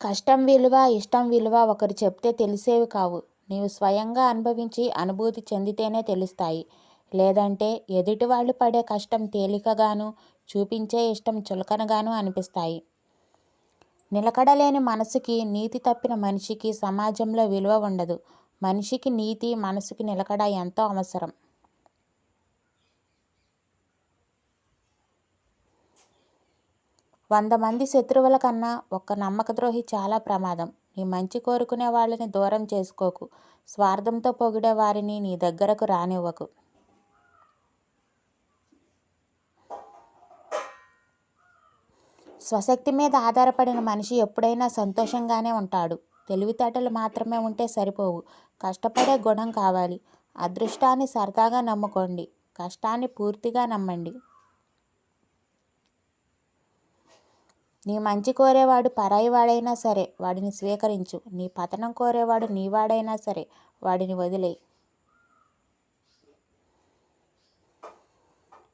కష్టం విలువ, ఇష్టం విలువ ఒకరు చెప్తే తెలిసేవి కావు. నీవు స్వయంగా అనుభవించి అనుభూతి చెందితేనే తెలుస్తాయి. లేదంటే ఎదుటివాళ్ళు పడే కష్టం తేలికగాను, చూపించే ఇష్టం చులకనగాను అనిపిస్తాయి. నిలకడలేని మనసుకి, నీతి తప్పిన మనిషికి సమాజంలో విలువ ఉండదు. మనిషికి నీతి, మనసుకి నిలకడ ఎంతో అవసరం. వంద మంది శత్రువుల కన్నా ఒక్క నమ్మకద్రోహి చాలా ప్రమాదం. నీ మంచి కోరుకునే వాళ్ళని దూరం చేసుకోకు. స్వార్థంతో పొగిడే వారిని నీ దగ్గరకు రానివ్వకు. స్వశక్తి మీద ఆధారపడిన మనిషి ఎప్పుడైనా సంతోషంగానే ఉంటాడు. తెలివితేటలు మాత్రమే ఉంటే సరిపోవు. కష్టపడే గుణం కావాలి. అదృష్టాన్ని సరదాగా నమ్ముకోండి, కష్టాన్ని పూర్తిగా నమ్మండి. నీ మంచి కోరేవాడు పరాయి వాడైనా సరే వాడిని స్వీకరించు. నీ పతనం కోరేవాడు నీవాడైనా సరే వాడిని వదిలేయి.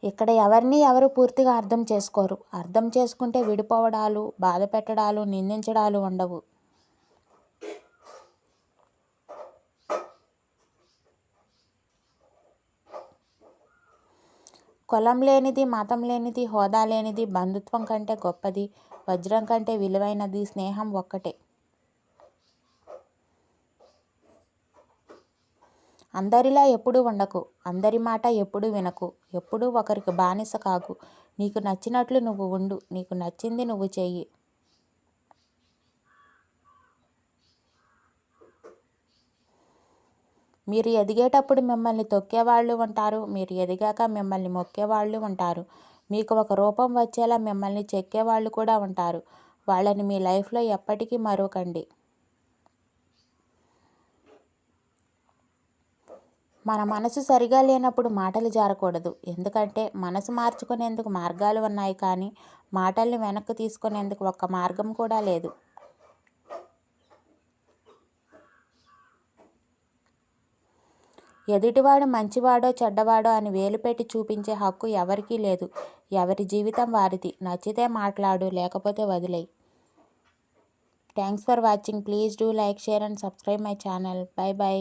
ఇక్కడ ఎవరిని ఎవరు పూర్తిగా అర్థం చేసుకోరు. అర్థం చేసుకుంటే విడిపోవడాలు, బాధ పెట్టడాలు, నిందించడాలు ఉండవు. కులం లేనిది, మతం లేనిది, హోదా లేనిది, బంధుత్వం కంటే గొప్పది, వజ్రం కంటే విలువైనది స్నేహం ఒక్కటే. అందరిలా ఎప్పుడూ ఉండకు. అందరి మాట ఎప్పుడూ వినకు. ఎప్పుడూ ఒకరికి బానిస కాకు. నీకు నచ్చినట్లు నువ్వు ఉండు. నీకు నచ్చింది నువ్వు చెయ్యి. మీరు ఎదిగేటప్పుడు మిమ్మల్ని తొక్కేవాళ్ళు ఉంటారు. మీరు ఎదిగాక మిమ్మల్ని మొక్కేవాళ్ళు ఉంటారు. మీకు ఒక రూపం వచ్చేలా మిమ్మల్ని చెక్కేవాళ్ళు కూడా ఉంటారు. వాళ్ళని మీ లైఫ్లో ఎప్పటికీ మరవకండి. మన మనసు సరిగా లేనప్పుడు మాటలు జారకూడదు. ఎందుకంటే మనసు మార్చుకునేందుకు మార్గాలు ఉన్నాయి, కానీ మాటల్ని వెనక్కి తీసుకునేందుకు ఒక్క మార్గం కూడా లేదు. ఎదుటివాడు మంచివాడో చెడ్డవాడో అని వేలు పెట్టి చూపించే హక్కు ఎవరికీ లేదు. ఎవరి జీవితం వారిది. నచ్చితే మాట్లాడు, లేకపోతే వదిలేయి. Thanks for watching. Please do like, share and subscribe my channel. By by.